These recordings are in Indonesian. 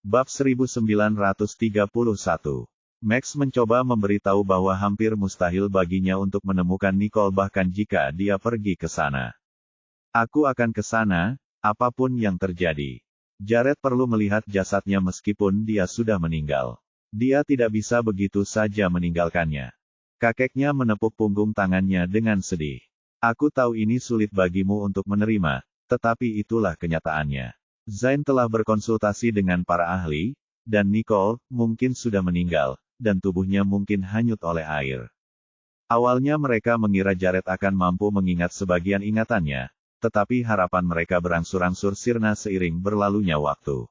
Bab 1931. Max mencoba memberitahu bahwa hampir mustahil baginya untuk menemukan Nicole bahkan jika dia pergi ke sana. Aku akan ke sana, apapun yang terjadi. Jared perlu melihat jasadnya meskipun dia sudah meninggal. Dia tidak bisa begitu saja meninggalkannya. Kakeknya menepuk punggung tangannya dengan sedih. Aku tahu ini sulit bagimu untuk menerima, tetapi itulah kenyataannya. Zain telah berkonsultasi dengan para ahli, dan Nicole mungkin sudah meninggal, dan tubuhnya mungkin hanyut oleh air. Awalnya mereka mengira Jared akan mampu mengingat sebagian ingatannya, tetapi harapan mereka berangsur-angsur sirna seiring berlalunya waktu.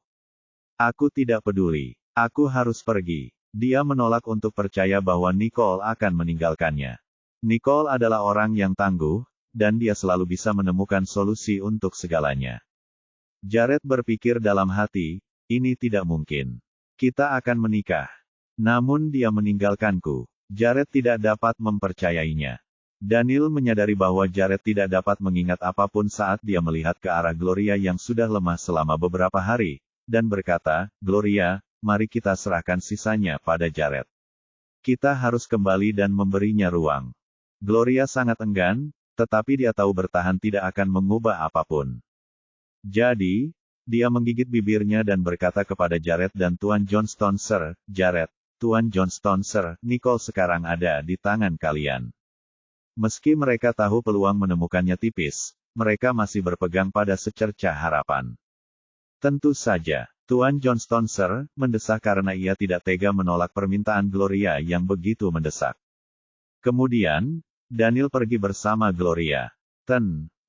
Aku tidak peduli. Aku harus pergi. Dia menolak untuk percaya bahwa Nicole akan meninggalkannya. Nicole adalah orang yang tangguh, dan dia selalu bisa menemukan solusi untuk segalanya. Jared berpikir dalam hati, ini tidak mungkin. Kita akan menikah. Namun dia meninggalkanku. Jared tidak dapat mempercayainya. Daniel menyadari bahwa Jared tidak dapat mengingat apapun saat dia melihat ke arah Gloria yang sudah lemah selama beberapa hari, dan berkata, Gloria, mari kita serahkan sisanya pada Jared. Kita harus kembali dan memberinya ruang. Gloria sangat enggan, tetapi dia tahu bertahan tidak akan mengubah apapun. Jadi, dia menggigit bibirnya dan berkata kepada Jared dan Tuan Johnston, Sir, Jared, Tuan Johnston, Sir, Nicole sekarang ada di tangan kalian. Meski mereka tahu peluang menemukannya tipis, mereka masih berpegang pada secercah harapan. Tentu saja, Tuan Johnston, Sir, mendesak karena ia tidak tega menolak permintaan Gloria yang begitu mendesak. Kemudian, Daniel pergi bersama Gloria.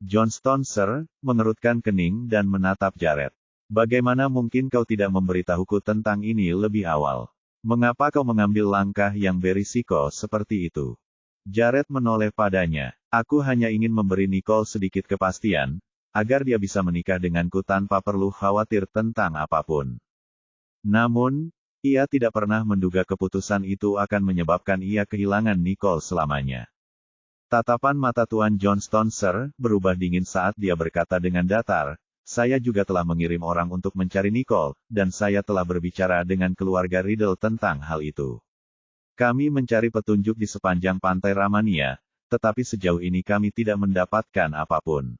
Johnston, Sir, mengerutkan kening dan menatap Jared. Bagaimana mungkin kau tidak memberitahuku tentang ini lebih awal? Mengapa kau mengambil langkah yang berisiko seperti itu? Jared menoleh padanya. Aku hanya ingin memberi Nicole sedikit kepastian, agar dia bisa menikah denganku tanpa perlu khawatir tentang apapun. Namun, ia tidak pernah menduga keputusan itu akan menyebabkan ia kehilangan Nicole selamanya. Tatapan mata Tuan Johnston, Sir, berubah dingin saat dia berkata dengan datar, saya juga telah mengirim orang untuk mencari Nicole, dan saya telah berbicara dengan keluarga Riddle tentang hal itu. Kami mencari petunjuk di sepanjang pantai Ramania, tetapi sejauh ini kami tidak mendapatkan apapun.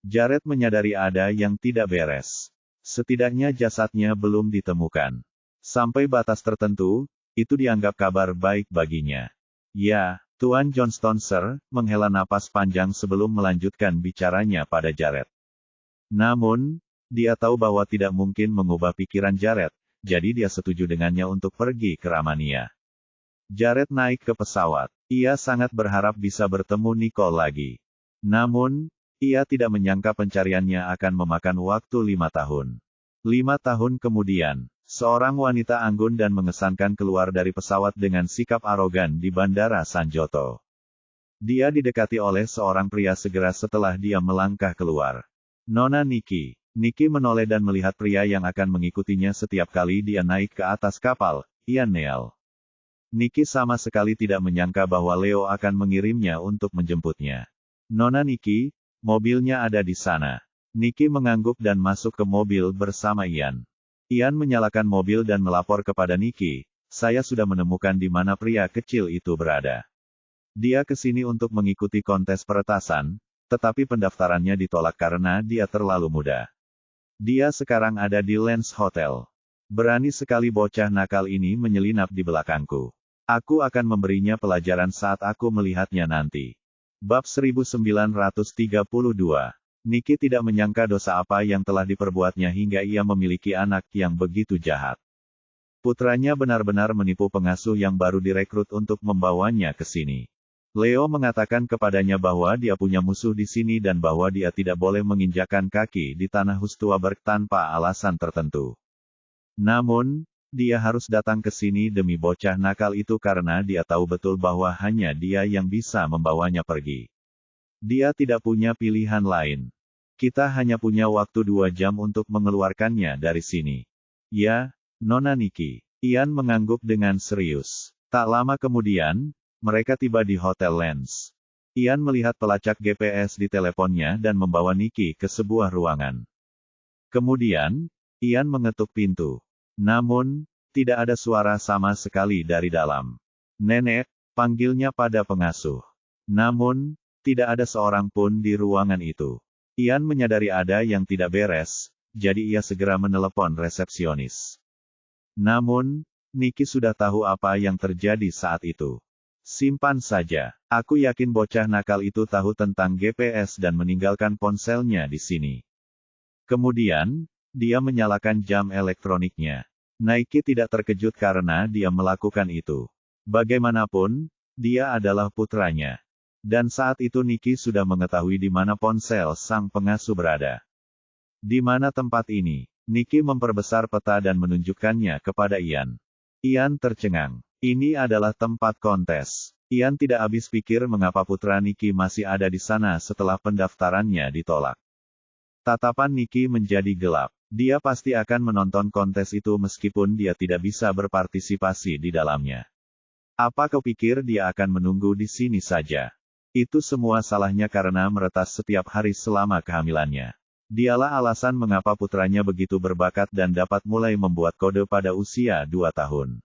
Jared menyadari ada yang tidak beres. Setidaknya jasadnya belum ditemukan. Sampai batas tertentu, itu dianggap kabar baik baginya. Ya, Tuan Johnston, Sir, menghela napas panjang sebelum melanjutkan bicaranya pada Jared. Namun, dia tahu bahwa tidak mungkin mengubah pikiran Jared, jadi dia setuju dengannya untuk pergi ke Ramania. Jared naik ke pesawat. Ia sangat berharap bisa bertemu Nicole lagi. Namun, ia tidak menyangka pencariannya akan memakan waktu 5 tahun. 5 tahun kemudian, seorang wanita anggun dan mengesankan keluar dari pesawat dengan sikap arogan di Bandara Sanjoto. Dia didekati oleh seorang pria segera setelah dia melangkah keluar. Nona Nikki. Nikki menoleh dan melihat pria yang akan mengikutinya setiap kali dia naik ke atas kapal, Ian Neal. Nikki sama sekali tidak menyangka bahwa Leo akan mengirimnya untuk menjemputnya. Nona Nikki, mobilnya ada di sana. Nikki mengangguk dan masuk ke mobil bersama Ian. Ian menyalakan mobil dan melapor kepada Nikki, saya sudah menemukan di mana pria kecil itu berada. Dia ke sini untuk mengikuti kontes peretasan, tetapi pendaftarannya ditolak karena dia terlalu muda. Dia sekarang ada di Lens Hotel. Berani sekali bocah nakal ini menyelinap di belakangku. Aku akan memberinya pelajaran saat aku melihatnya nanti. Bab 1932. Nikki tidak menyangka dosa apa yang telah diperbuatnya hingga ia memiliki anak yang begitu jahat. Putranya benar-benar menipu pengasuh yang baru direkrut untuk membawanya ke sini. Leo mengatakan kepadanya bahwa dia punya musuh di sini dan bahwa dia tidak boleh menginjakkan kaki di tanah Hustuaberg tanpa alasan tertentu. Namun, dia harus datang ke sini demi bocah nakal itu karena dia tahu betul bahwa hanya dia yang bisa membawanya pergi. Dia tidak punya pilihan lain. Kita hanya punya waktu 2 jam untuk mengeluarkannya dari sini. Ya, Nona Nikki. Ian mengangguk dengan serius. Tak lama kemudian, mereka tiba di Hotel Lens. Ian melihat pelacak GPS di teleponnya dan membawa Nikki ke sebuah ruangan. Kemudian, Ian mengetuk pintu. Namun, tidak ada suara sama sekali dari dalam. Nenek, panggilnya pada pengasuh. Namun, tidak ada seorang pun di ruangan itu. Ian menyadari ada yang tidak beres, jadi ia segera menelepon resepsionis. Namun, Niki sudah tahu apa yang terjadi saat itu. Simpan saja. Aku yakin bocah nakal itu tahu tentang GPS dan meninggalkan ponselnya di sini. Kemudian, dia menyalakan jam elektroniknya. Niki tidak terkejut karena dia melakukan itu. Bagaimanapun, dia adalah putranya. Dan saat itu Niki sudah mengetahui di mana ponsel sang pengasuh berada. Di mana tempat ini? Niki memperbesar peta dan menunjukkannya kepada Ian. Ian tercengang. Ini adalah tempat kontes. Ian tidak habis pikir mengapa putra Niki masih ada di sana setelah pendaftarannya ditolak. Tatapan Niki menjadi gelap. Dia pasti akan menonton kontes itu meskipun dia tidak bisa berpartisipasi di dalamnya. Apa kau pikir dia akan menunggu di sini saja? Itu semua salahnya karena meretas setiap hari selama kehamilannya. Dialah alasan mengapa putranya begitu berbakat dan dapat mulai membuat kode pada usia 2 tahun.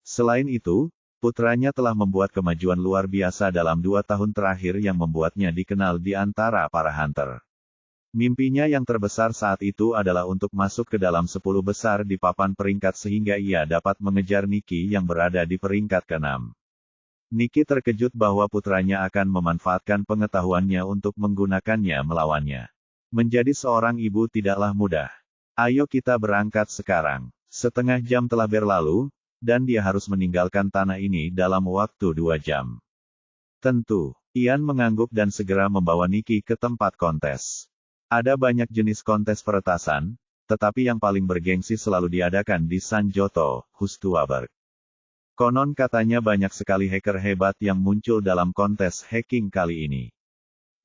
Selain itu, putranya telah membuat kemajuan luar biasa dalam 2 tahun terakhir yang membuatnya dikenal di antara para hunter. Mimpinya yang terbesar saat itu adalah untuk masuk ke dalam 10 besar di papan peringkat sehingga ia dapat mengejar Niki yang berada di peringkat ke-6. Niki terkejut bahwa putranya akan memanfaatkan pengetahuannya untuk menggunakannya melawannya. Menjadi seorang ibu tidaklah mudah. Ayo kita berangkat sekarang. Setengah jam telah berlalu, dan dia harus meninggalkan tanah ini dalam waktu 2 jam. Tentu, Ian mengangguk dan segera membawa Niki ke tempat kontes. Ada banyak jenis kontes peretasan, tetapi yang paling bergengsi selalu diadakan di Sanjoto, Hustuaberg. Konon katanya banyak sekali hacker hebat yang muncul dalam kontes hacking kali ini.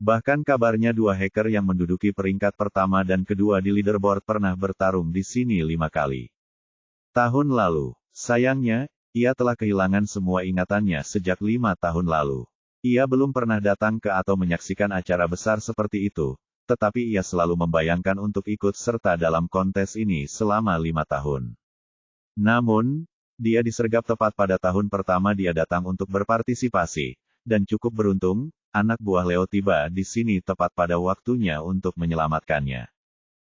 Bahkan kabarnya 2 hacker yang menduduki peringkat pertama dan kedua di leaderboard pernah bertarung di sini 5 kali. Tahun lalu, sayangnya, ia telah kehilangan semua ingatannya sejak 5 tahun lalu. Ia belum pernah datang ke atau menyaksikan acara besar seperti itu, tetapi ia selalu membayangkan untuk ikut serta dalam kontes ini selama 5 tahun. Namun, dia disergap tepat pada tahun pertama dia datang untuk berpartisipasi, dan cukup beruntung, anak buah Leo tiba di sini tepat pada waktunya untuk menyelamatkannya.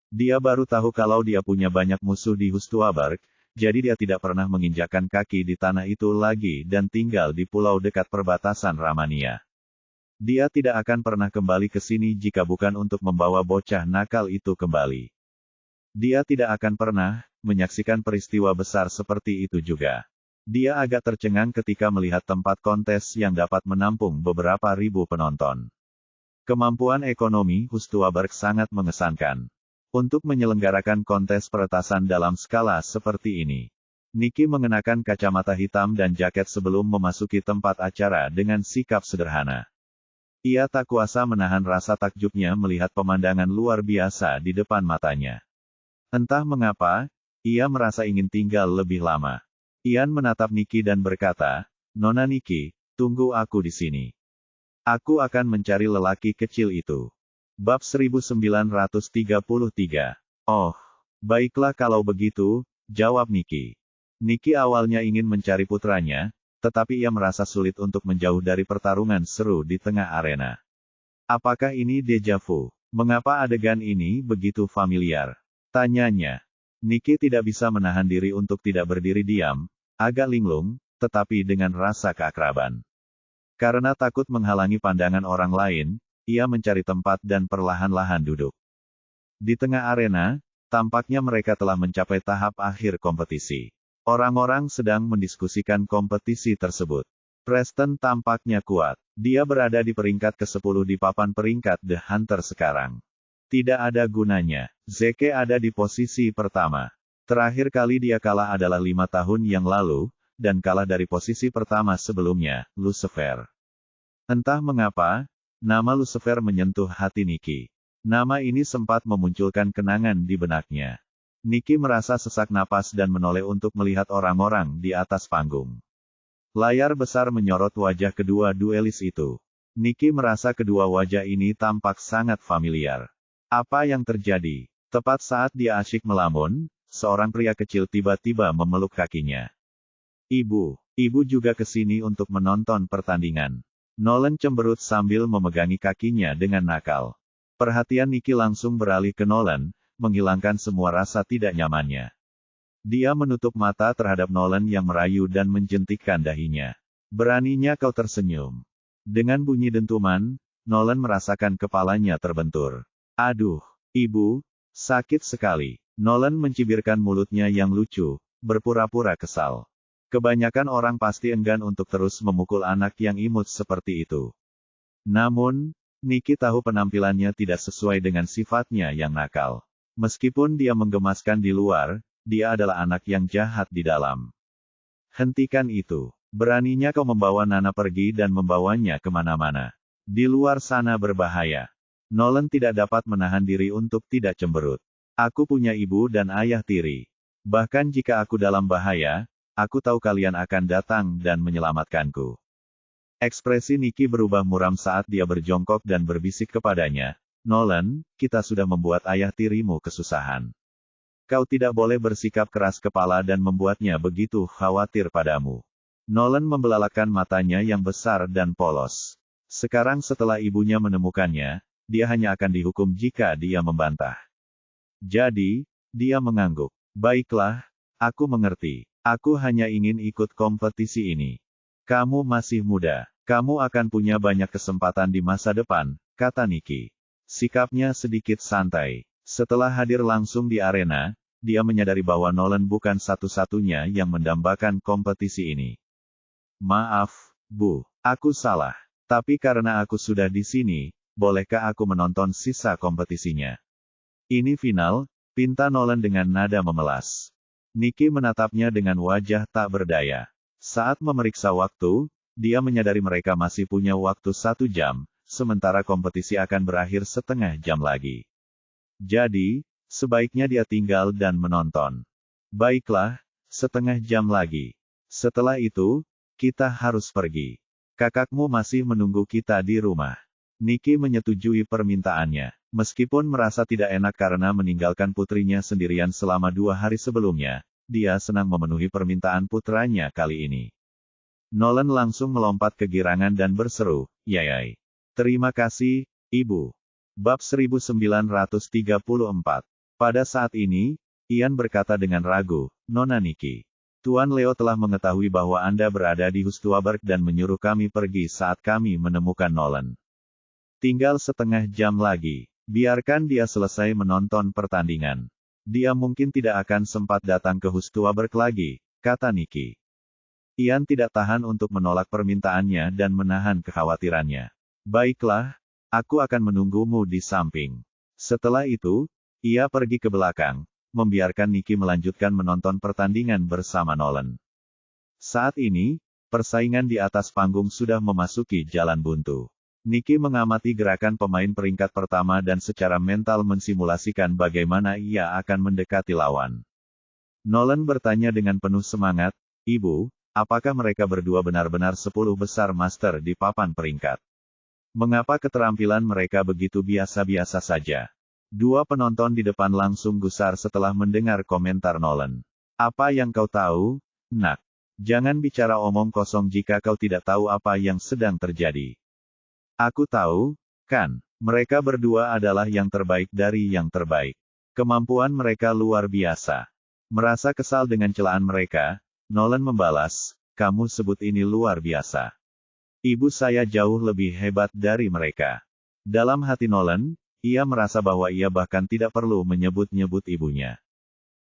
Dia baru tahu kalau dia punya banyak musuh di Hustuaberg, jadi dia tidak pernah menginjakkan kaki di tanah itu lagi dan tinggal di pulau dekat perbatasan Ramania. Dia tidak akan pernah kembali ke sini jika bukan untuk membawa bocah nakal itu kembali. Dia tidak akan pernah menyaksikan peristiwa besar seperti itu juga. Dia agak tercengang ketika melihat tempat kontes yang dapat menampung beberapa ribu penonton. Kemampuan ekonomi Hustuaberg sangat mengesankan. Untuk menyelenggarakan kontes peretasan dalam skala seperti ini, Niki mengenakan kacamata hitam dan jaket sebelum memasuki tempat acara dengan sikap sederhana. Ia tak kuasa menahan rasa takjubnya melihat pemandangan luar biasa di depan matanya. Entah mengapa, ia merasa ingin tinggal lebih lama. Ian menatap Niki dan berkata, "Nona Niki, tunggu aku di sini. Aku akan mencari lelaki kecil itu." Bab 1933. Oh, baiklah kalau begitu, jawab Niki. Niki awalnya ingin mencari putranya, tetapi ia merasa sulit untuk menjauh dari pertarungan seru di tengah arena. Apakah ini deja vu? Mengapa adegan ini begitu familiar? Tanyanya. Niki tidak bisa menahan diri untuk tidak berdiri diam, agak linglung, tetapi dengan rasa keakraban. Karena takut menghalangi pandangan orang lain, ia mencari tempat dan perlahan-lahan duduk. Di tengah arena, tampaknya mereka telah mencapai tahap akhir kompetisi. Orang-orang sedang mendiskusikan kompetisi tersebut. Preston tampaknya kuat. Dia berada di peringkat ke-10 di papan peringkat The Hunter sekarang. Tidak ada gunanya. Zeke ada di posisi pertama. Terakhir kali dia kalah adalah 5 tahun yang lalu, dan kalah dari posisi pertama sebelumnya, Lucifer. Entah mengapa, nama Lucifer menyentuh hati Niki. Nama ini sempat memunculkan kenangan di benaknya. Niki merasa sesak napas dan menoleh untuk melihat orang-orang di atas panggung. Layar besar menyorot wajah kedua duelis itu. Niki merasa kedua wajah ini tampak sangat familiar. Apa yang terjadi? Tepat saat dia asyik melamun, seorang pria kecil tiba-tiba memeluk kakinya. Ibu juga ke sini untuk menonton pertandingan. Nolan cemberut sambil memegangi kakinya dengan nakal. Perhatian Nicky langsung beralih ke Nolan, menghilangkan semua rasa tidak nyamannya. Dia menutup mata terhadap Nolan yang merayu dan menjentikkan dahinya. Beraninya kau tersenyum. Dengan bunyi dentuman, Nolan merasakan kepalanya terbentur. Aduh, ibu, sakit sekali. Nolan mencibirkan mulutnya yang lucu, berpura-pura kesal. Kebanyakan orang pasti enggan untuk terus memukul anak yang imut seperti itu. Namun, Nicky tahu penampilannya tidak sesuai dengan sifatnya yang nakal. Meskipun dia menggemaskan di luar, dia adalah anak yang jahat di dalam. Hentikan itu. Beraninya kau membawa Nana pergi dan membawanya kemana-mana. Di luar sana berbahaya. Nolan tidak dapat menahan diri untuk tidak cemberut. Aku punya ibu dan ayah tiri. Bahkan jika aku dalam bahaya, aku tahu kalian akan datang dan menyelamatkanku. Ekspresi Nicky berubah muram saat dia berjongkok dan berbisik kepadanya, Nolan, kita sudah membuat ayah tirimu kesusahan. Kau tidak boleh bersikap keras kepala dan membuatnya begitu khawatir padamu. Nolan membelalakan matanya yang besar dan polos. Sekarang setelah ibunya menemukannya, dia hanya akan dihukum jika dia membantah. Jadi, dia mengangguk. Baiklah, aku mengerti. Aku hanya ingin ikut kompetisi ini. Kamu masih muda. Kamu akan punya banyak kesempatan di masa depan, kata Nicky. Sikapnya sedikit santai. Setelah hadir langsung di arena, dia menyadari bahwa Nolan bukan satu-satunya yang mendambakan kompetisi ini. Maaf, Bu. Aku salah. Tapi karena aku sudah di sini, bolehkah aku menonton sisa kompetisinya? Ini final, pinta Nolan dengan nada memelas. Nicky menatapnya dengan wajah tak berdaya. Saat memeriksa waktu, dia menyadari mereka masih punya waktu 1 jam, sementara kompetisi akan berakhir setengah jam lagi. Jadi, sebaiknya dia tinggal dan menonton. Baiklah, setengah jam lagi. Setelah itu, kita harus pergi. Kakakmu masih menunggu kita di rumah. Nicky menyetujui permintaannya. Meskipun merasa tidak enak karena meninggalkan putrinya sendirian selama 2 hari sebelumnya, dia senang memenuhi permintaan putranya kali ini. Nolan langsung melompat kegirangan dan berseru, "Yayai." Terima kasih, Ibu. Bab 1934. Pada saat ini, Ian berkata dengan ragu, Nona Nicky. Tuan Leo telah mengetahui bahwa Anda berada di Hustuaberg dan menyuruh kami pergi saat kami menemukan Nolan. Tinggal setengah jam lagi. Biarkan dia selesai menonton pertandingan. Dia mungkin tidak akan sempat datang ke Hustuaberg lagi, kata Nicky. Ian tidak tahan untuk menolak permintaannya dan menahan kekhawatirannya. Baiklah, aku akan menunggumu di samping. Setelah itu, ia pergi ke belakang, membiarkan Nicky melanjutkan menonton pertandingan bersama Nolan. Saat ini, persaingan di atas panggung sudah memasuki jalan buntu. Nicky mengamati gerakan pemain peringkat pertama dan secara mental mensimulasikan bagaimana ia akan mendekati lawan. Nolan bertanya dengan penuh semangat, Ibu, apakah mereka berdua benar-benar 10 besar master di papan peringkat? Mengapa keterampilan mereka begitu biasa-biasa saja? Dua penonton di depan langsung gusar setelah mendengar komentar Nolan. Apa yang kau tahu, Nak? Jangan bicara omong kosong jika kau tidak tahu apa yang sedang terjadi. Aku tahu, kan, mereka berdua adalah yang terbaik dari yang terbaik. Kemampuan mereka luar biasa. Merasa kesal dengan celaan mereka, Nolan membalas, kamu sebut ini luar biasa. Ibu saya jauh lebih hebat dari mereka. Dalam hati Nolan, ia merasa bahwa ia bahkan tidak perlu menyebut-nyebut ibunya.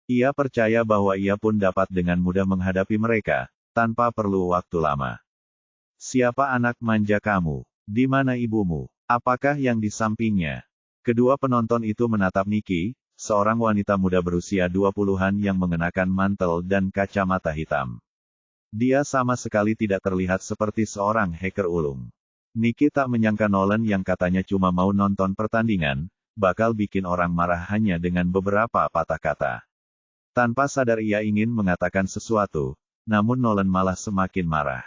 Ia percaya bahwa ia pun dapat dengan mudah menghadapi mereka, tanpa perlu waktu lama. Siapa anak manja kamu? Di mana ibumu? Apakah yang di sampingnya? Kedua penonton itu menatap Nicky, seorang wanita muda berusia 20-an yang mengenakan mantel dan kacamata hitam. Dia sama sekali tidak terlihat seperti seorang hacker ulung. Nicky tak menyangka Nolan yang katanya cuma mau nonton pertandingan, bakal bikin orang marah hanya dengan beberapa patah kata. Tanpa sadar ia ingin mengatakan sesuatu, namun Nolan malah semakin marah.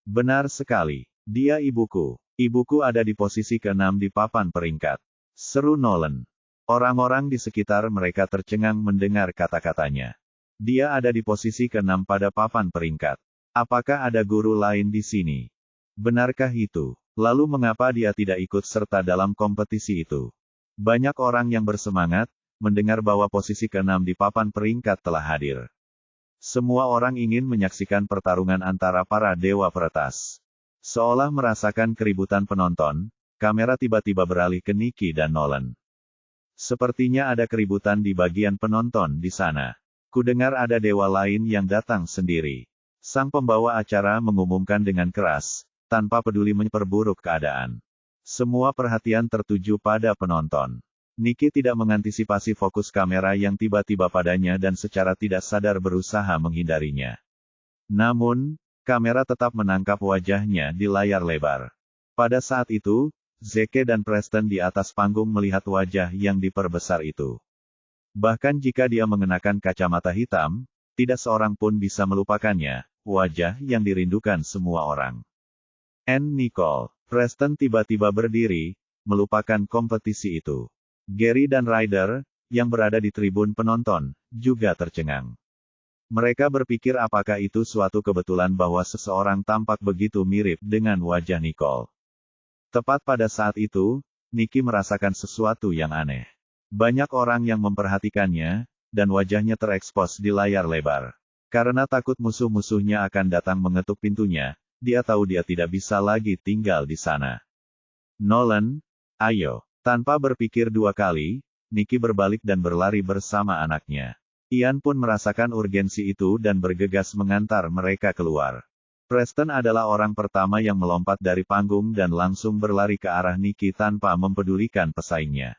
Benar sekali. Dia ibuku. Ibuku ada di posisi ke-6 di papan peringkat. Seru Nolan. Orang-orang di sekitar mereka tercengang mendengar kata-katanya. Dia ada di posisi ke-6 pada papan peringkat. Apakah ada guru lain di sini? Benarkah itu? Lalu mengapa dia tidak ikut serta dalam kompetisi itu? Banyak orang yang bersemangat, mendengar bahwa posisi ke-6 di papan peringkat telah hadir. Semua orang ingin menyaksikan pertarungan antara para dewa peretas. Seolah merasakan keributan penonton, kamera tiba-tiba beralih ke Nicky dan Nolan. Sepertinya ada keributan di bagian penonton di sana. Kudengar ada dewa lain yang datang sendiri. Sang pembawa acara mengumumkan dengan keras, tanpa peduli memperburuk keadaan. Semua perhatian tertuju pada penonton. Nicky tidak mengantisipasi fokus kamera yang tiba-tiba padanya dan secara tidak sadar berusaha menghindarinya. Namun, kamera tetap menangkap wajahnya di layar lebar. Pada saat itu, Zeke dan Preston di atas panggung melihat wajah yang diperbesar itu. Bahkan jika dia mengenakan kacamata hitam, tidak seorang pun bisa melupakannya, wajah yang dirindukan semua orang. Nicole. Preston tiba-tiba berdiri, melupakan kompetisi itu. Gary dan Ryder, yang berada di tribun penonton, juga tercengang. Mereka berpikir apakah itu suatu kebetulan bahwa seseorang tampak begitu mirip dengan wajah Nicole. Tepat pada saat itu, Nicky merasakan sesuatu yang aneh. Banyak orang yang memperhatikannya, dan wajahnya terekspos di layar lebar. Karena takut musuh-musuhnya akan datang mengetuk pintunya, dia tahu dia tidak bisa lagi tinggal di sana. Nolan, ayo. Tanpa berpikir dua kali, Nicky berbalik dan berlari bersama anaknya. Ian pun merasakan urgensi itu dan bergegas mengantar mereka keluar. Preston adalah orang pertama yang melompat dari panggung dan langsung berlari ke arah Nicky tanpa mempedulikan pesaingnya.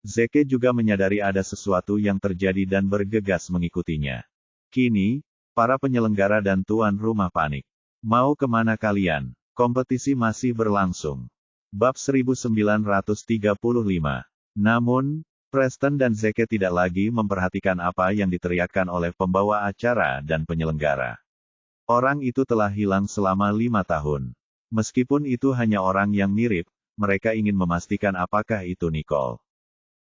Zeke juga menyadari ada sesuatu yang terjadi dan bergegas mengikutinya. Kini, para penyelenggara dan tuan rumah panik. Mau kemana kalian? Kompetisi masih berlangsung. Bab 1935. Namun, Preston dan Zeke tidak lagi memperhatikan apa yang diteriakkan oleh pembawa acara dan penyelenggara. Orang itu telah hilang selama 5 tahun. Meskipun itu hanya orang yang mirip, mereka ingin memastikan apakah itu Nicole.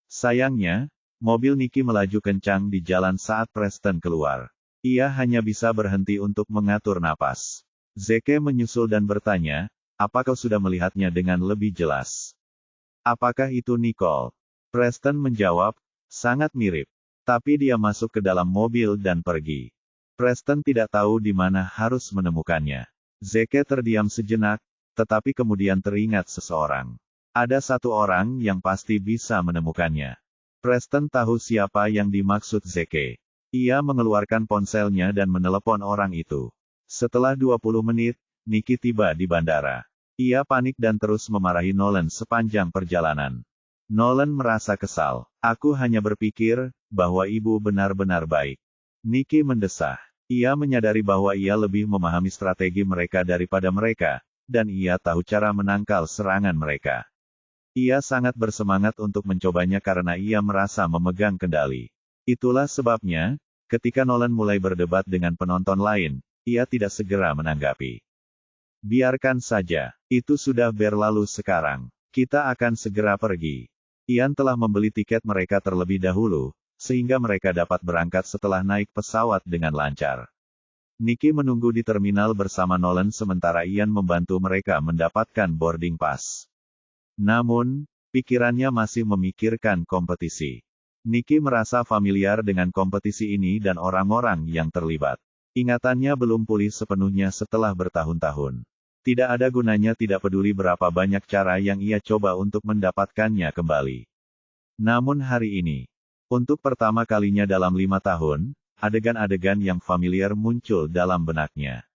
Sayangnya, mobil Nicky melaju kencang di jalan saat Preston keluar. Ia hanya bisa berhenti untuk mengatur napas. Zeke menyusul dan bertanya, "Apa kau sudah melihatnya dengan lebih jelas?" "Apakah itu Nicole?" Preston menjawab, "Sangat mirip." Tapi dia masuk ke dalam mobil dan pergi. Preston tidak tahu di mana harus menemukannya. Zeke terdiam sejenak, tetapi kemudian teringat seseorang. Ada satu orang yang pasti bisa menemukannya. Preston tahu siapa yang dimaksud Zeke. Ia mengeluarkan ponselnya dan menelepon orang itu. Setelah 20 menit, Nicky tiba di bandara. Ia panik dan terus memarahi Nolan sepanjang perjalanan. Nolan merasa kesal. "Aku hanya berpikir bahwa ibu benar-benar baik." Nicky mendesah. Ia menyadari bahwa ia lebih memahami strategi mereka daripada mereka, dan ia tahu cara menangkal serangan mereka. Ia sangat bersemangat untuk mencobanya karena ia merasa memegang kendali. Itulah sebabnya, ketika Nolan mulai berdebat dengan penonton lain, ia tidak segera menanggapi. "Biarkan saja, itu sudah berlalu sekarang. Kita akan segera pergi." Ian telah membeli tiket mereka terlebih dahulu, sehingga mereka dapat berangkat setelah naik pesawat dengan lancar. Nicky menunggu di terminal bersama Nolan sementara Ian membantu mereka mendapatkan boarding pass. Namun, pikirannya masih memikirkan kompetisi. Nicky merasa familiar dengan kompetisi ini dan orang-orang yang terlibat. Ingatannya belum pulih sepenuhnya setelah bertahun-tahun. Tidak ada gunanya tidak peduli berapa banyak cara yang ia coba untuk mendapatkannya kembali. Namun hari ini, untuk pertama kalinya dalam 5 tahun, adegan-adegan yang familiar muncul dalam benaknya.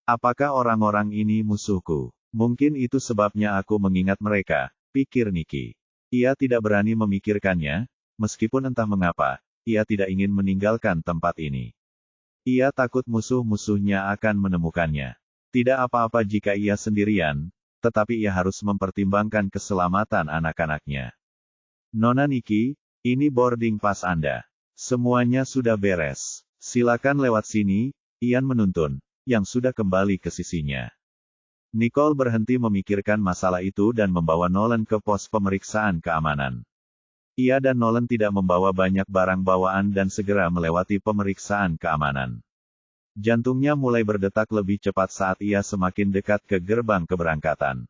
Apakah orang-orang ini musuhku? Mungkin itu sebabnya aku mengingat mereka, pikir Nicky. Ia tidak berani memikirkannya, meskipun entah mengapa, ia tidak ingin meninggalkan tempat ini. Ia takut musuh-musuhnya akan menemukannya. Tidak apa-apa jika ia sendirian, tetapi ia harus mempertimbangkan keselamatan anak-anaknya. "Nona Nicky, ini boarding pass Anda. Semuanya sudah beres. Silakan lewat sini," Ian menuntun, yang sudah kembali ke sisinya. Nicole berhenti memikirkan masalah itu dan membawa Nolan ke pos pemeriksaan keamanan. Ia dan Nolan tidak membawa banyak barang bawaan dan segera melewati pemeriksaan keamanan. Jantungnya mulai berdetak lebih cepat saat ia semakin dekat ke gerbang keberangkatan.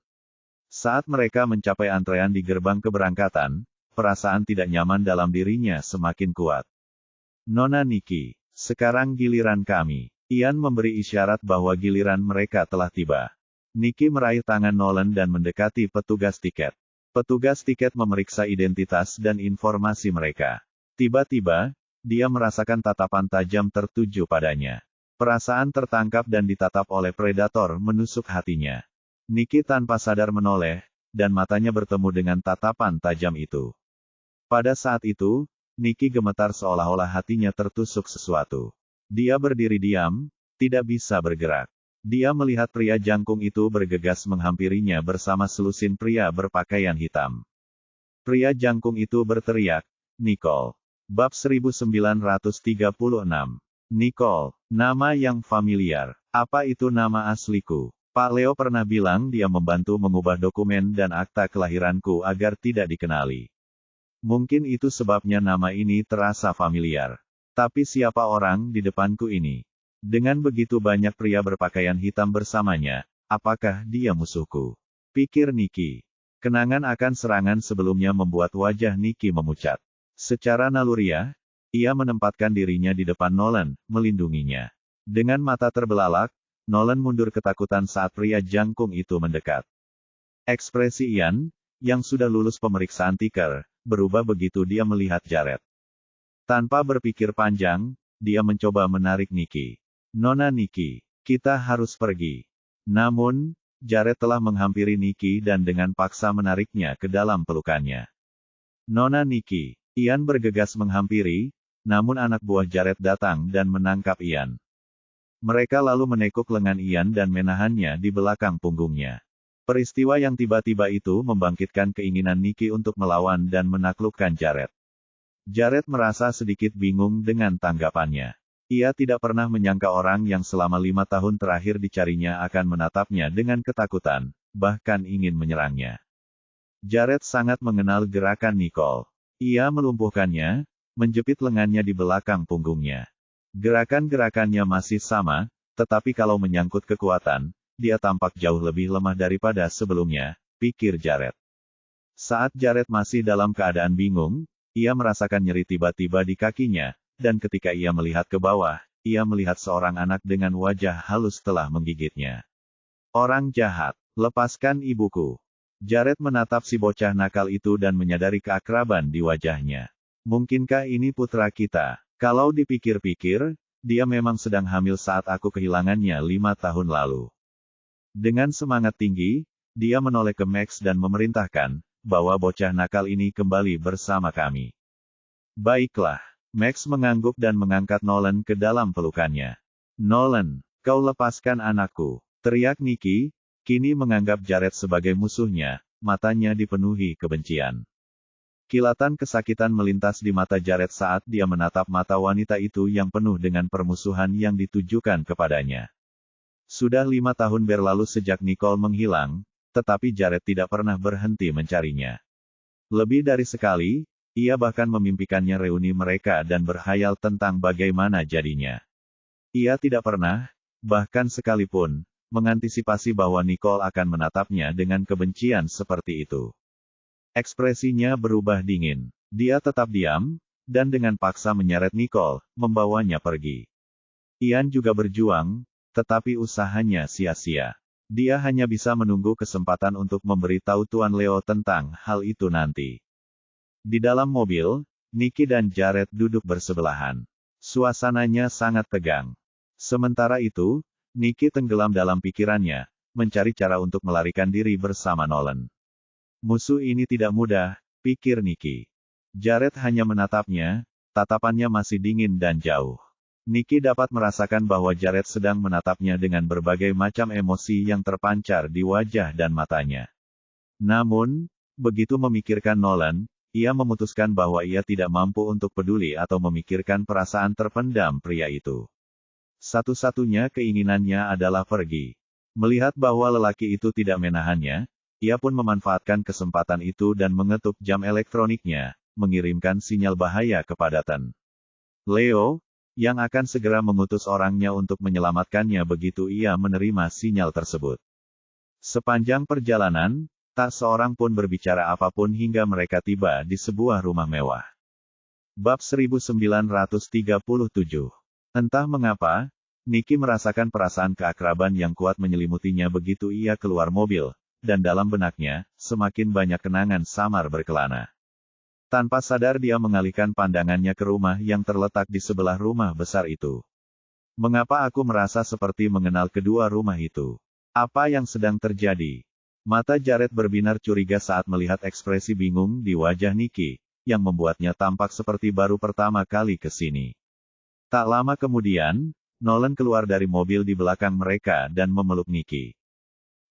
Saat mereka mencapai antrean di gerbang keberangkatan, perasaan tidak nyaman dalam dirinya semakin kuat. Nona Nikki, sekarang giliran kami. Ian memberi isyarat bahwa giliran mereka telah tiba. Nikki meraih tangan Nolan dan mendekati petugas tiket. Petugas tiket memeriksa identitas dan informasi mereka. Tiba-tiba, dia merasakan tatapan tajam tertuju padanya. Perasaan tertangkap dan ditatap oleh predator menusuk hatinya. Nikki tanpa sadar menoleh, dan matanya bertemu dengan tatapan tajam itu. Pada saat itu, Nikki gemetar seolah-olah hatinya tertusuk sesuatu. Dia berdiri diam, tidak bisa bergerak. Dia melihat pria jangkung itu bergegas menghampirinya bersama selusin pria berpakaian hitam. Pria jangkung itu berteriak, "Nicole." Bab 1936. Nicole, nama yang familiar. Apa itu nama asliku? Pak Leo pernah bilang dia membantu mengubah dokumen dan akta kelahiranku agar tidak dikenali. Mungkin itu sebabnya nama ini terasa familiar. Tapi siapa orang di depanku ini? Dengan begitu banyak pria berpakaian hitam bersamanya, apakah dia musuhku? Pikir Nikki. Kenangan akan serangan sebelumnya membuat wajah Nikki memucat. Secara naluriah, ia menempatkan dirinya di depan Nolan, melindunginya. Dengan mata terbelalak, Nolan mundur ketakutan saat pria jangkung itu mendekat. Ekspresi Ian, yang sudah lulus pemeriksaan tiker, berubah begitu dia melihat Jared. Tanpa berpikir panjang, dia mencoba menarik Nikki. "Nona Nikki, kita harus pergi." Namun, Jared telah menghampiri Nikki dan dengan paksa menariknya ke dalam pelukannya. "Nona Nikki." Ian bergegas menghampiri, namun anak buah Jared datang dan menangkap Ian. Mereka lalu menekuk lengan Ian dan menahannya di belakang punggungnya. Peristiwa yang tiba-tiba itu membangkitkan keinginan Nikki untuk melawan dan menaklukkan Jared. Jared merasa sedikit bingung dengan tanggapannya. Ia tidak pernah menyangka orang yang selama 5 tahun terakhir dicarinya akan menatapnya dengan ketakutan, bahkan ingin menyerangnya. Jared sangat mengenal gerakan Nicole. Ia melumpuhkannya, menjepit lengannya di belakang punggungnya. Gerakan-gerakannya masih sama, tetapi kalau menyangkut kekuatan, dia tampak jauh lebih lemah daripada sebelumnya, pikir Jared. Saat Jared masih dalam keadaan bingung, ia merasakan nyeri tiba-tiba di kakinya, dan ketika ia melihat ke bawah, ia melihat seorang anak dengan wajah halus telah menggigitnya. "Orang jahat, lepaskan ibuku." Jared menatap si bocah nakal itu dan menyadari keakraban di wajahnya. "Mungkinkah ini putra kita? Kalau dipikir-pikir, dia memang sedang hamil saat aku kehilangannya 5 tahun lalu." Dengan semangat tinggi, dia menoleh ke Max dan memerintahkan, "Bawa bocah nakal ini kembali bersama kami." "Baiklah." Max mengangguk dan mengangkat Nolan ke dalam pelukannya. "Nolan, kau lepaskan anakku," teriak Nikki, kini menganggap Jared sebagai musuhnya, matanya dipenuhi kebencian. Kilatan kesakitan melintas di mata Jared saat dia menatap mata wanita itu yang penuh dengan permusuhan yang ditujukan kepadanya. Sudah 5 tahun berlalu sejak Nicole menghilang, tetapi Jared tidak pernah berhenti mencarinya. Lebih dari sekali, ia bahkan memimpikannya reuni mereka dan berhayal tentang bagaimana jadinya. Ia tidak pernah, bahkan sekalipun, mengantisipasi bahwa Nicole akan menatapnya dengan kebencian seperti itu. Ekspresinya berubah dingin. Dia tetap diam, dan dengan paksa menyeret Nicole, membawanya pergi. Ian juga berjuang, tetapi usahanya sia-sia. Dia hanya bisa menunggu kesempatan untuk memberitahu Tuan Leo tentang hal itu nanti. Di dalam mobil, Nikki dan Jared duduk bersebelahan. Suasananya sangat tegang. Sementara itu, Nikki tenggelam dalam pikirannya, mencari cara untuk melarikan diri bersama Nolan. Musuh ini tidak mudah, pikir Nikki. Jared hanya menatapnya, tatapannya masih dingin dan jauh. Nikki dapat merasakan bahwa Jared sedang menatapnya dengan berbagai macam emosi yang terpancar di wajah dan matanya. Namun, begitu memikirkan Nolan, ia memutuskan bahwa ia tidak mampu untuk peduli atau memikirkan perasaan terpendam pria itu. Satu-satunya keinginannya adalah pergi. Melihat bahwa lelaki itu tidak menahannya, ia pun memanfaatkan kesempatan itu dan mengetuk jam elektroniknya, mengirimkan sinyal bahaya kepada Tan Leo, yang akan segera mengutus orangnya untuk menyelamatkannya begitu ia menerima sinyal tersebut. Sepanjang perjalanan, tak seorang pun berbicara apapun hingga mereka tiba di sebuah rumah mewah. Bab 1937. Entah mengapa, Nicky merasakan perasaan keakraban yang kuat menyelimutinya begitu ia keluar mobil, dan dalam benaknya, semakin banyak kenangan samar berkelana. Tanpa sadar dia mengalihkan pandangannya ke rumah yang terletak di sebelah rumah besar itu. Mengapa aku merasa seperti mengenal kedua rumah itu? Apa yang sedang terjadi? Mata Jared berbinar curiga saat melihat ekspresi bingung di wajah Nicky, yang membuatnya tampak seperti baru pertama kali ke sini. Tak lama kemudian, Nolan keluar dari mobil di belakang mereka dan memeluk Nicky.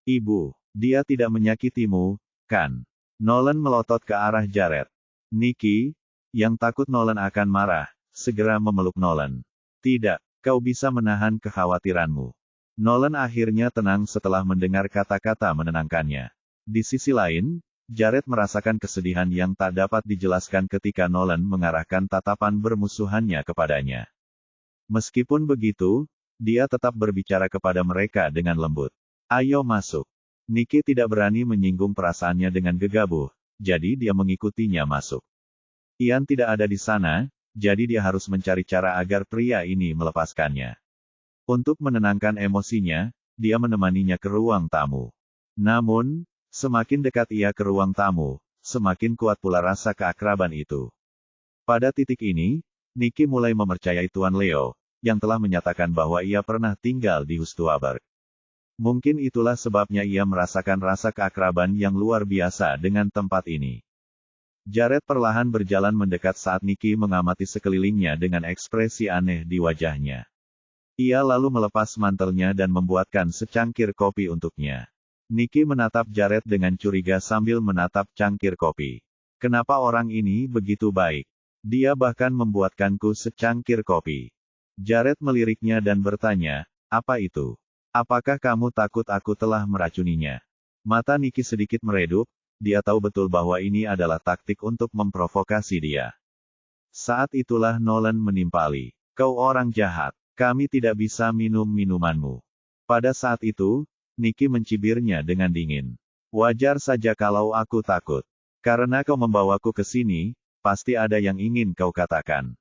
"Ibu, dia tidak menyakitimu, kan?" Nolan melotot ke arah Jared. Nicky, yang takut Nolan akan marah, segera memeluk Nolan. "Tidak, kau bisa menahan kekhawatiranmu." Nolan akhirnya tenang setelah mendengar kata-kata menenangkannya. Di sisi lain, Jared merasakan kesedihan yang tak dapat dijelaskan ketika Nolan mengarahkan tatapan bermusuhannya kepadanya. Meskipun begitu, dia tetap berbicara kepada mereka dengan lembut. "Ayo masuk." Nicky tidak berani menyinggung perasaannya dengan gegabah, jadi dia mengikutinya masuk. Ian tidak ada di sana, jadi dia harus mencari cara agar pria ini melepaskannya. Untuk menenangkan emosinya, dia menemaninya ke ruang tamu. Namun, semakin dekat ia ke ruang tamu, semakin kuat pula rasa keakraban itu. Pada titik ini, Nicky mulai mempercayai Tuan Leo, yang telah menyatakan bahwa ia pernah tinggal di Hustuaberg. Mungkin itulah sebabnya ia merasakan rasa keakraban yang luar biasa dengan tempat ini. Jared perlahan berjalan mendekat saat Nicky mengamati sekelilingnya dengan ekspresi aneh di wajahnya. Ia lalu melepas mantelnya dan membuatkan secangkir kopi untuknya. Nicky menatap Jared dengan curiga sambil menatap cangkir kopi. "Kenapa orang ini begitu baik? Dia bahkan membuatkanku secangkir kopi." Jared meliriknya dan bertanya, "Apa itu? Apakah kamu takut aku telah meracuninya?" Mata Nicky sedikit meredup, dia tahu betul bahwa ini adalah taktik untuk memprovokasi dia. Saat itulah Nolan menimpali. "Kau orang jahat, kami tidak bisa minum minumanmu." Pada saat itu, Nicky mencibirnya dengan dingin. "Wajar saja kalau aku takut. Karena kau membawaku ke sini, pasti ada yang ingin kau katakan.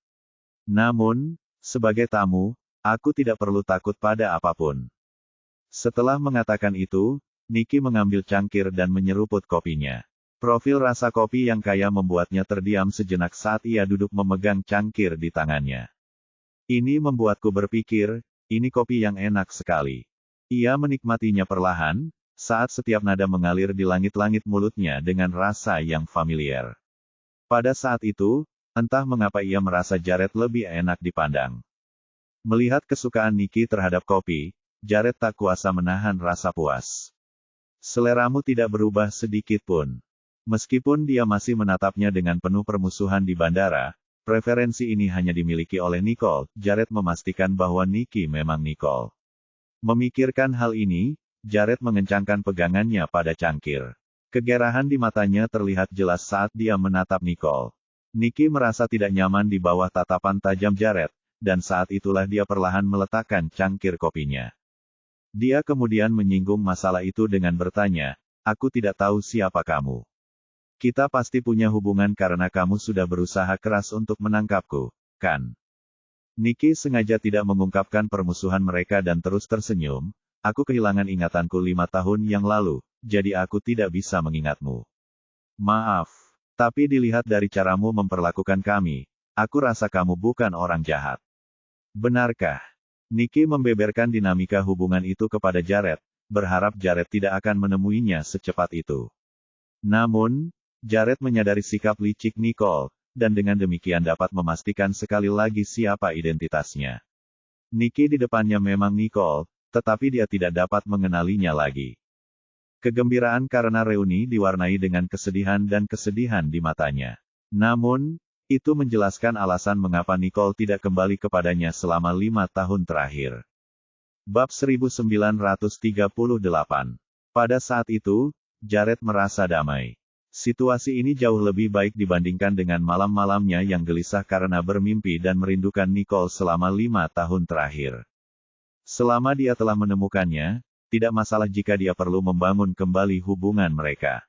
Namun, sebagai tamu, aku tidak perlu takut pada apapun." Setelah mengatakan itu, Nicky mengambil cangkir dan menyeruput kopinya. Profil rasa kopi yang kaya membuatnya terdiam sejenak saat ia duduk memegang cangkir di tangannya. "Ini membuatku berpikir, ini kopi yang enak sekali." Ia menikmatinya perlahan, saat setiap nada mengalir di langit-langit mulutnya dengan rasa yang familiar. Pada saat itu, entah mengapa ia merasa Jared lebih enak dipandang. Melihat kesukaan Nicky terhadap kopi, Jared tak kuasa menahan rasa puas. "Seleramu tidak berubah sedikit pun." Meskipun dia masih menatapnya dengan penuh permusuhan di bandara, preferensi ini hanya dimiliki oleh Nicole. Jared memastikan bahwa Nicky memang Nicole. Memikirkan hal ini, Jared mengencangkan pegangannya pada cangkir. Kegerahan di matanya terlihat jelas saat dia menatap Nicole. Nicky merasa tidak nyaman di bawah tatapan tajam Jared, dan saat itulah dia perlahan meletakkan cangkir kopinya. Dia kemudian menyinggung masalah itu dengan bertanya, "Aku tidak tahu siapa kamu. Kita pasti punya hubungan karena kamu sudah berusaha keras untuk menangkapku, kan?" Nicky sengaja tidak mengungkapkan permusuhan mereka dan terus tersenyum. "Aku kehilangan ingatanku 5 tahun yang lalu, jadi aku tidak bisa mengingatmu. Maaf, tapi dilihat dari caramu memperlakukan kami, aku rasa kamu bukan orang jahat." "Benarkah?" Nicky membeberkan dinamika hubungan itu kepada Jared, berharap Jared tidak akan menemuinya secepat itu. Namun, Jared menyadari sikap licik Nicole, dan dengan demikian dapat memastikan sekali lagi siapa identitasnya. Nicky di depannya memang Nicole, tetapi dia tidak dapat mengenalinya lagi. Kegembiraan karena reuni diwarnai dengan kesedihan dan kesedihan di matanya. Namun, itu menjelaskan alasan mengapa Nicole tidak kembali kepadanya selama 5 tahun terakhir. Bab 1938. Pada saat itu, Jared merasa damai. Situasi ini jauh lebih baik dibandingkan dengan malam-malamnya yang gelisah karena bermimpi dan merindukan Nicole selama 5 tahun terakhir. Selama dia telah menemukannya, tidak masalah jika dia perlu membangun kembali hubungan mereka.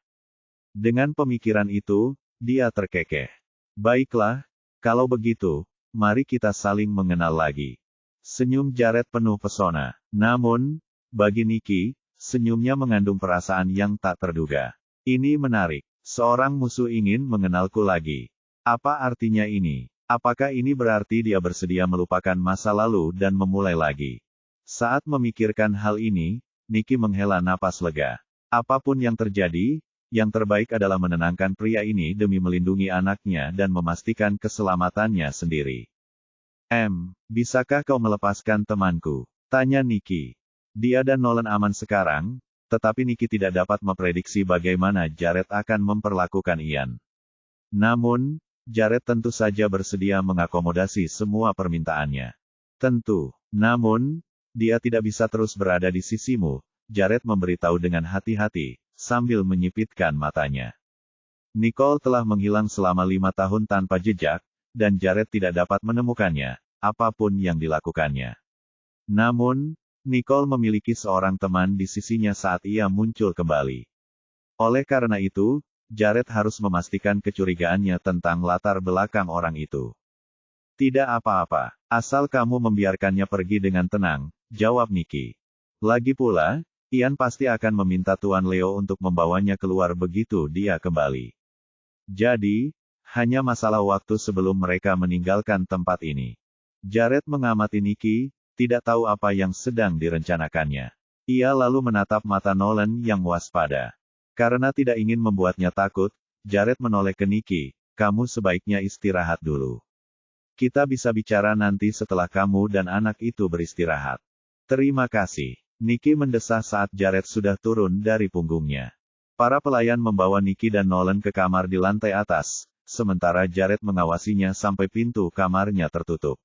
Dengan pemikiran itu, dia terkekeh. Baiklah, kalau begitu, mari kita saling mengenal lagi. Senyum Jared penuh pesona. Namun, bagi Nikki, senyumnya mengandung perasaan yang tak terduga. Ini menarik. Seorang musuh ingin mengenalku lagi. Apa artinya ini? Apakah ini berarti dia bersedia melupakan masa lalu dan memulai lagi? Saat memikirkan hal ini, Nikki menghela napas lega. Apapun yang terjadi, yang terbaik adalah menenangkan pria ini demi melindungi anaknya dan memastikan keselamatannya sendiri. Bisakah kau melepaskan temanku? Tanya Nikki. Dia dan Nolan aman sekarang, tetapi Nikki tidak dapat memprediksi bagaimana Jared akan memperlakukan Ian. Namun, Jared tentu saja bersedia mengakomodasi semua permintaannya. Tentu. Namun, dia tidak bisa terus berada di sisimu, Jared memberitahu dengan hati-hati, sambil menyipitkan matanya. Nicole telah menghilang selama 5 tahun tanpa jejak, dan Jared tidak dapat menemukannya, apapun yang dilakukannya. Namun, Nicole memiliki seorang teman di sisinya saat ia muncul kembali. Oleh karena itu, Jared harus memastikan kecurigaannya tentang latar belakang orang itu. Tidak apa-apa, asal kamu membiarkannya pergi dengan tenang, jawab Nikki. Lagi pula, Ian pasti akan meminta Tuan Leo untuk membawanya keluar begitu dia kembali. Jadi, hanya masalah waktu sebelum mereka meninggalkan tempat ini. Jared mengamati Nikki, tidak tahu apa yang sedang direncanakannya. Ia lalu menatap mata Nolan yang waspada. Karena tidak ingin membuatnya takut, Jared menoleh ke Nikki, kamu sebaiknya istirahat dulu. Kita bisa bicara nanti setelah kamu dan anak itu beristirahat. Terima kasih. Nikki mendesah saat Jared sudah turun dari punggungnya. Para pelayan membawa Nikki dan Nolan ke kamar di lantai atas, sementara Jared mengawasinya sampai pintu kamarnya tertutup.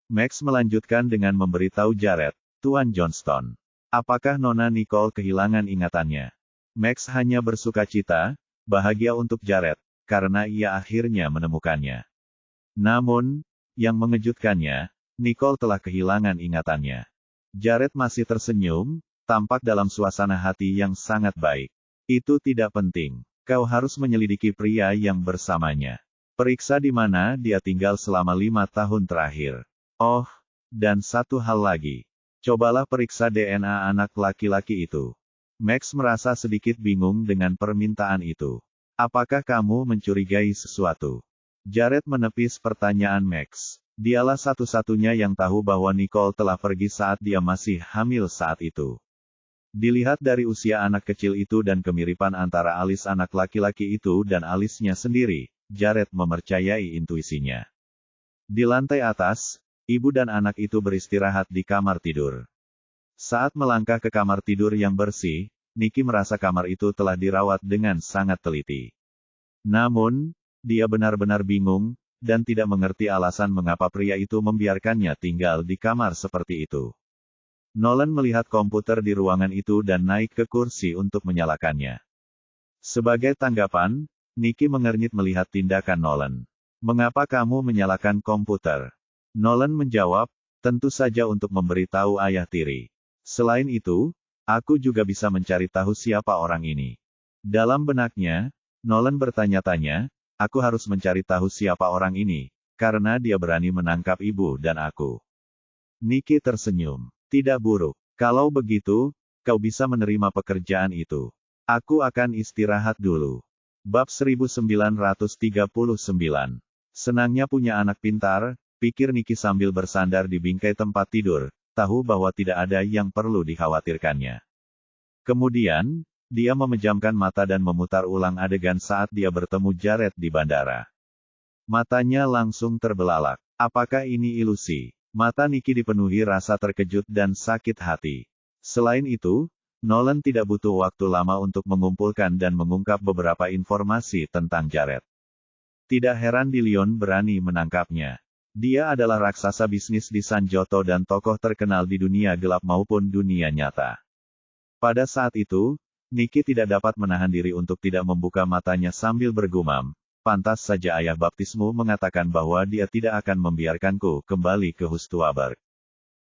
Max melanjutkan dengan memberitahu Jared, Tuan Johnston. Apakah Nona Nicole kehilangan ingatannya? Max hanya bersukacita, bahagia untuk Jared, karena ia akhirnya menemukannya. Namun, yang mengejutkannya, Nicole telah kehilangan ingatannya. Jared masih tersenyum, tampak dalam suasana hati yang sangat baik. Itu tidak penting. Kau harus menyelidiki pria yang bersamanya. Periksa di mana dia tinggal selama 5 tahun terakhir. Oh, dan satu hal lagi. Cobalah periksa DNA anak laki-laki itu. Max merasa sedikit bingung dengan permintaan itu. Apakah kamu mencurigai sesuatu? Jared menepis pertanyaan Max. Dialah satu-satunya yang tahu bahwa Nicole telah pergi saat dia masih hamil saat itu. Dilihat dari usia anak kecil itu dan kemiripan antara alis anak laki-laki itu dan alisnya sendiri, Jared mempercayai intuisinya. Di lantai atas, ibu dan anak itu beristirahat di kamar tidur. Saat melangkah ke kamar tidur yang bersih, Nikki merasa kamar itu telah dirawat dengan sangat teliti. Namun, dia benar-benar bingung, dan tidak mengerti alasan mengapa pria itu membiarkannya tinggal di kamar seperti itu. Nolan melihat komputer di ruangan itu dan naik ke kursi untuk menyalakannya. Sebagai tanggapan, Nikki mengernyit melihat tindakan Nolan. Mengapa kamu menyalakan komputer? Nolan menjawab, tentu saja untuk memberitahu ayah tiri. Selain itu, aku juga bisa mencari tahu siapa orang ini. Dalam benaknya, Nolan bertanya-tanya, aku harus mencari tahu siapa orang ini, karena dia berani menangkap ibu dan aku. Nikki tersenyum. Tidak buruk. Kalau begitu, kau bisa menerima pekerjaan itu. Aku akan istirahat dulu. Bab 1939. Senangnya punya anak pintar, pikir Nikki sambil bersandar di bingkai tempat tidur, tahu bahwa tidak ada yang perlu dikhawatirkannya. Kemudian, dia memejamkan mata dan memutar ulang adegan saat dia bertemu Jared di bandara. Matanya langsung terbelalak. Apakah ini ilusi? Mata Nikki dipenuhi rasa terkejut dan sakit hati. Selain itu, Nolan tidak butuh waktu lama untuk mengumpulkan dan mengungkap beberapa informasi tentang Jared. Tidak heran Dillion berani menangkapnya. Dia adalah raksasa bisnis di Sanjoto dan tokoh terkenal di dunia gelap maupun dunia nyata. Pada saat itu, Nicky tidak dapat menahan diri untuk tidak membuka matanya sambil bergumam, pantas saja ayah baptismu mengatakan bahwa dia tidak akan membiarkanku kembali ke Hustuaberg.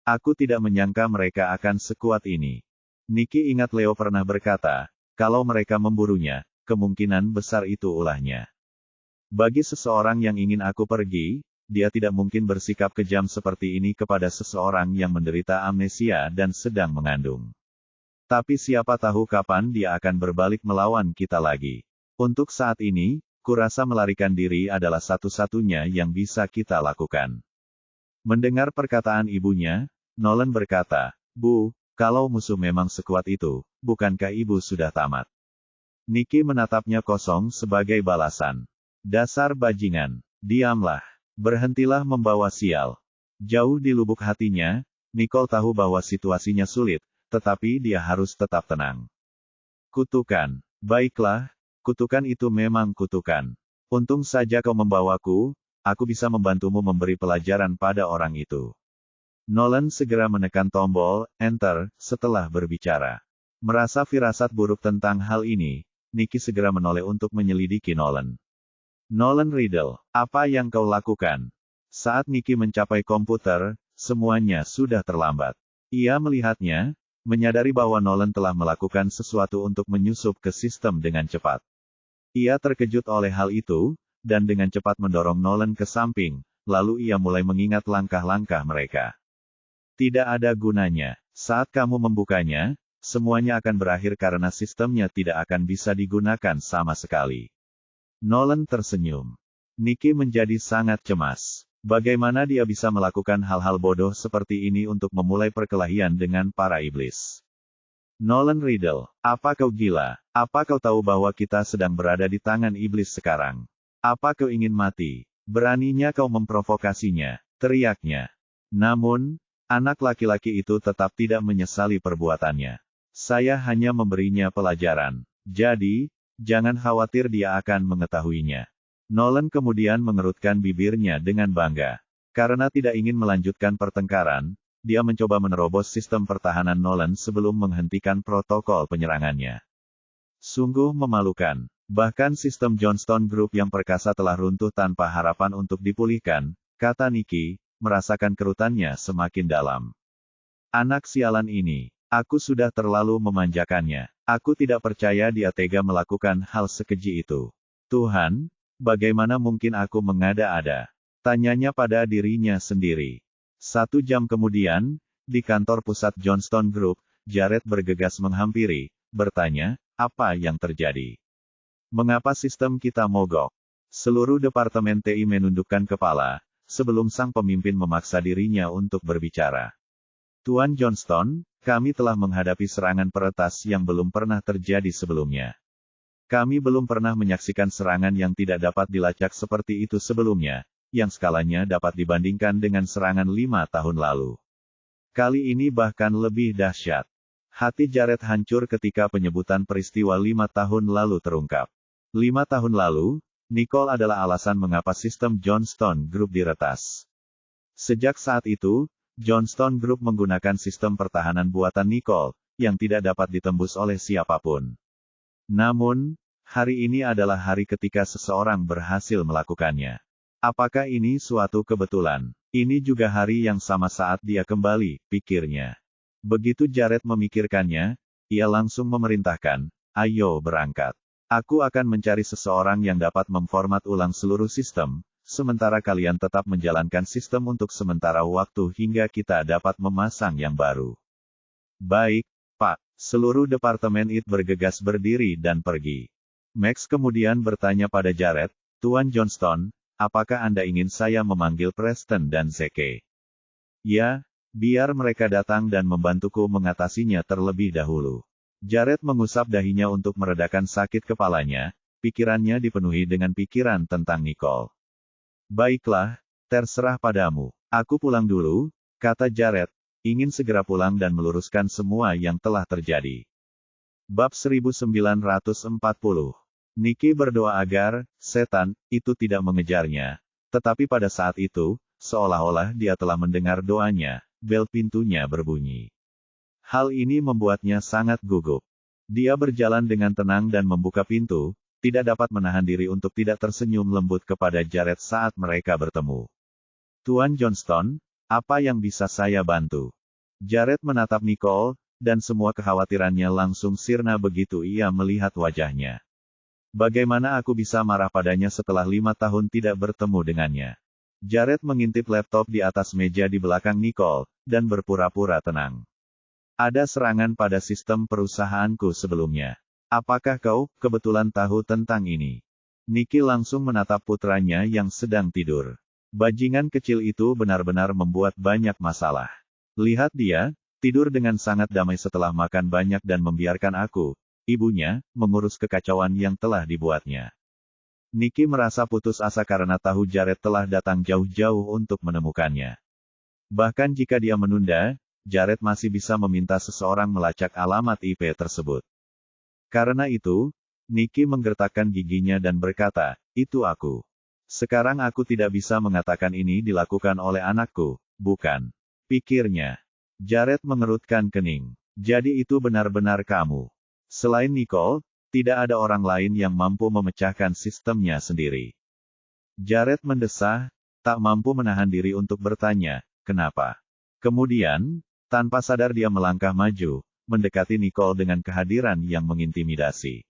Aku tidak menyangka mereka akan sekuat ini. Nicky ingat Leo pernah berkata, kalau mereka memburunya, kemungkinan besar itu ulahnya. Bagi seseorang yang ingin aku pergi, dia tidak mungkin bersikap kejam seperti ini kepada seseorang yang menderita amnesia dan sedang mengandung. Tapi siapa tahu kapan dia akan berbalik melawan kita lagi. Untuk saat ini, kurasa melarikan diri adalah satu-satunya yang bisa kita lakukan. Mendengar perkataan ibunya, Nolan berkata, Bu, kalau musuh memang sekuat itu, bukankah ibu sudah tamat? Nicky menatapnya kosong sebagai balasan. Dasar bajingan, diamlah. Berhentilah membawa sial. Jauh di lubuk hatinya, Nicole tahu bahwa situasinya sulit, tetapi dia harus tetap tenang. Kutukan. Baiklah, kutukan itu memang kutukan. Untung saja kau membawaku, aku bisa membantumu memberi pelajaran pada orang itu. Nolan segera menekan tombol Enter setelah berbicara. Merasa firasat buruk tentang hal ini, Nicky segera menoleh untuk menyelidiki Nolan. Nolan Riddle, apa yang kau lakukan? Saat Nicky mencapai komputer, semuanya sudah terlambat. Ia melihatnya, menyadari bahwa Nolan telah melakukan sesuatu untuk menyusup ke sistem dengan cepat. Ia terkejut oleh hal itu, dan dengan cepat mendorong Nolan ke samping, lalu ia mulai mengingat langkah-langkah mereka. Tidak ada gunanya. Saat kamu membukanya, semuanya akan berakhir karena sistemnya tidak akan bisa digunakan sama sekali. Nolan tersenyum. Nicky menjadi sangat cemas. Bagaimana dia bisa melakukan hal-hal bodoh seperti ini untuk memulai perkelahian dengan para iblis? Nolan Riddle, apa kau gila? Apa kau tahu bahwa kita sedang berada di tangan iblis sekarang? Apa kau ingin mati? Beraninya kau memprovokasinya, teriaknya. Namun, anak laki-laki itu tetap tidak menyesali perbuatannya. Saya hanya memberinya pelajaran. Jadi, jangan khawatir dia akan mengetahuinya. Nolan kemudian mengerutkan bibirnya dengan bangga. Karena tidak ingin melanjutkan pertengkaran, dia mencoba menerobos sistem pertahanan Nolan sebelum menghentikan protokol penyerangannya. Sungguh memalukan. Bahkan sistem Johnston Group yang perkasa telah runtuh tanpa harapan untuk dipulihkan, kata Nicky, merasakan kerutannya semakin dalam. Anak sialan ini, aku sudah terlalu memanjakannya. Aku tidak percaya dia tega melakukan hal sekeji itu. Tuhan, bagaimana mungkin aku mengada-ada? Tanyanya pada dirinya sendiri. 1 jam kemudian, di kantor pusat Johnston Group, Jared bergegas menghampiri, bertanya, apa yang terjadi? Mengapa sistem kita mogok? Seluruh departemen TI menundukkan kepala, sebelum sang pemimpin memaksa dirinya untuk berbicara. Tuan Johnston, kami telah menghadapi serangan peretas yang belum pernah terjadi sebelumnya. Kami belum pernah menyaksikan serangan yang tidak dapat dilacak seperti itu sebelumnya, yang skalanya dapat dibandingkan dengan serangan 5 tahun lalu. Kali ini bahkan lebih dahsyat. Hati Jared hancur ketika penyebutan peristiwa 5 tahun lalu terungkap. 5 tahun lalu, Nicole adalah alasan mengapa sistem Johnston Group diretas. Sejak saat itu, Johnston Group menggunakan sistem pertahanan buatan Nicole, yang tidak dapat ditembus oleh siapapun. Namun, hari ini adalah hari ketika seseorang berhasil melakukannya. Apakah ini suatu kebetulan? Ini juga hari yang sama saat dia kembali, pikirnya. Begitu Jared memikirkannya, ia langsung memerintahkan, ayo berangkat. Aku akan mencari seseorang yang dapat memformat ulang seluruh sistem, sementara kalian tetap menjalankan sistem untuk sementara waktu hingga kita dapat memasang yang baru. Baik, Pak. Seluruh departemen IT bergegas berdiri dan pergi. Max kemudian bertanya pada Jared, Tuan Johnston, apakah Anda ingin saya memanggil Preston dan Zeke? Ya, biar mereka datang dan membantuku mengatasinya terlebih dahulu. Jared mengusap dahinya untuk meredakan sakit kepalanya, pikirannya dipenuhi dengan pikiran tentang Nicole. Baiklah, terserah padamu. Aku pulang dulu, kata Jared, ingin segera pulang dan meluruskan semua yang telah terjadi. Bab 1940. Nicky berdoa agar setan itu tidak mengejarnya, tetapi pada saat itu, seolah-olah dia telah mendengar doanya, bel pintunya berbunyi. Hal ini membuatnya sangat gugup. Dia berjalan dengan tenang dan membuka pintu, tidak dapat menahan diri untuk tidak tersenyum lembut kepada Jared saat mereka bertemu. Tuan Johnston, apa yang bisa saya bantu? Jared menatap Nicole, dan semua kekhawatirannya langsung sirna begitu ia melihat wajahnya. Bagaimana aku bisa marah padanya setelah 5 tahun tidak bertemu dengannya? Jared mengintip laptop di atas meja di belakang Nicole, dan berpura-pura tenang. Ada serangan pada sistem perusahaanku sebelumnya. Apakah kau kebetulan tahu tentang ini? Nikki langsung menatap putranya yang sedang tidur. Bajingan kecil itu benar-benar membuat banyak masalah. Lihat dia, tidur dengan sangat damai setelah makan banyak dan membiarkan aku, ibunya, mengurus kekacauan yang telah dibuatnya. Nikki merasa putus asa karena tahu Jared telah datang jauh-jauh untuk menemukannya. Bahkan jika dia menunda, Jared masih bisa meminta seseorang melacak alamat IP tersebut. Karena itu, Nikki menggertakkan giginya dan berkata, itu aku. Sekarang aku tidak bisa mengatakan ini dilakukan oleh anakku, bukan? Pikirnya. Jared mengerutkan kening. Jadi itu benar-benar kamu. Selain Nicole, tidak ada orang lain yang mampu memecahkan sistemnya sendiri. Jared mendesah, tak mampu menahan diri untuk bertanya, kenapa? Kemudian, tanpa sadar dia melangkah maju, mendekati Nicole dengan kehadiran yang mengintimidasi.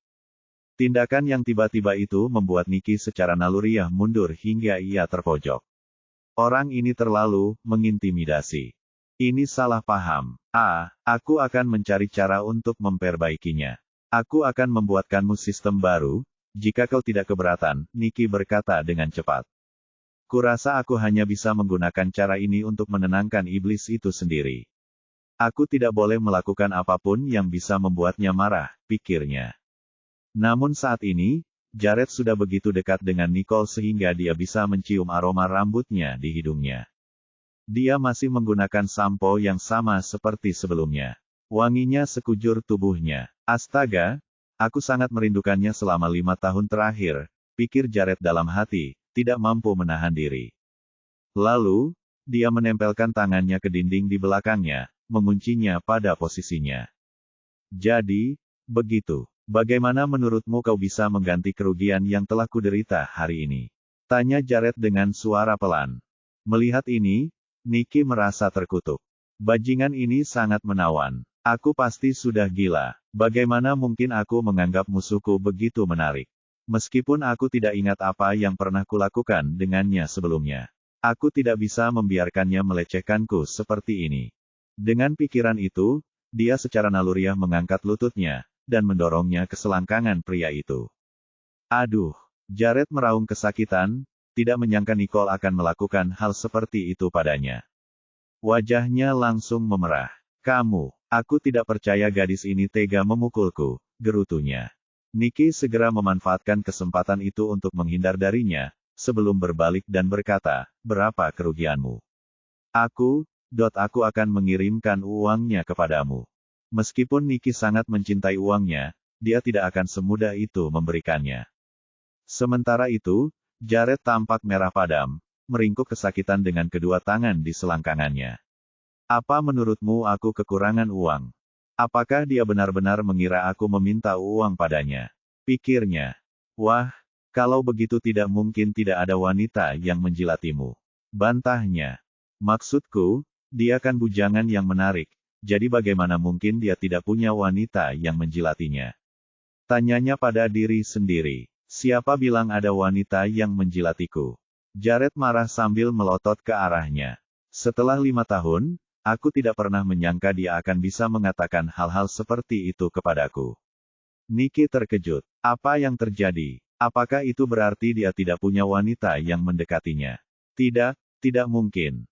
Tindakan yang tiba-tiba itu membuat Nikki secara naluriah mundur hingga ia terpojok. Orang ini terlalu mengintimidasi. Ini salah paham. Aku akan mencari cara untuk memperbaikinya. Aku akan membuatkanmu sistem baru, jika kau tidak keberatan, Nikki berkata dengan cepat. Kurasa aku hanya bisa menggunakan cara ini untuk menenangkan iblis itu sendiri. Aku tidak boleh melakukan apapun yang bisa membuatnya marah, pikirnya. Namun saat ini, Jared sudah begitu dekat dengan Nicole sehingga dia bisa mencium aroma rambutnya di hidungnya. Dia masih menggunakan sampo yang sama seperti sebelumnya. Wanginya sekujur tubuhnya. Astaga, aku sangat merindukannya selama 5 tahun terakhir, pikir Jared dalam hati, tidak mampu menahan diri. Lalu, dia menempelkan tangannya ke dinding di belakangnya, menguncinya pada posisinya. Jadi, begitu. Bagaimana menurutmu kau bisa mengganti kerugian yang telah kuderita hari ini? Tanya Jared dengan suara pelan. Melihat ini, Nikki merasa terkutuk. Bajingan ini sangat menawan. Aku pasti sudah gila. Bagaimana mungkin aku menganggap musuhku begitu menarik? Meskipun aku tidak ingat apa yang pernah kulakukan dengannya sebelumnya. Aku tidak bisa membiarkannya melecehkanku seperti ini. Dengan pikiran itu, dia secara naluriah mengangkat lututnya, dan mendorongnya ke selangkangan pria itu. Aduh, Jared meraung kesakitan, tidak menyangka Nicole akan melakukan hal seperti itu padanya. Wajahnya langsung memerah. Aku tidak percaya gadis ini tega memukulku, gerutunya. Nikki segera memanfaatkan kesempatan itu untuk menghindar darinya, sebelum berbalik dan berkata, berapa kerugianmu? Aku akan mengirimkan uangnya kepadamu. Meskipun Nikki sangat mencintai uangnya, dia tidak akan semudah itu memberikannya. Sementara itu, Jared tampak merah padam, meringkuk kesakitan dengan kedua tangan di selangkangannya. Apa menurutmu aku kekurangan uang? Apakah dia benar-benar mengira aku meminta uang padanya? Pikirnya. Wah, kalau begitu tidak mungkin tidak ada wanita yang menjilatimu. Bantahnya. Maksudku, dia kan bujangan yang menarik, jadi bagaimana mungkin dia tidak punya wanita yang menjilatinya? Tanyanya pada diri sendiri. Siapa bilang ada wanita yang menjilatiku? Jared marah sambil melotot ke arahnya. Setelah 5 tahun, aku tidak pernah menyangka dia akan bisa mengatakan hal-hal seperti itu kepadaku. Nikki terkejut. Apa yang terjadi? Apakah itu berarti dia tidak punya wanita yang mendekatinya? Tidak mungkin.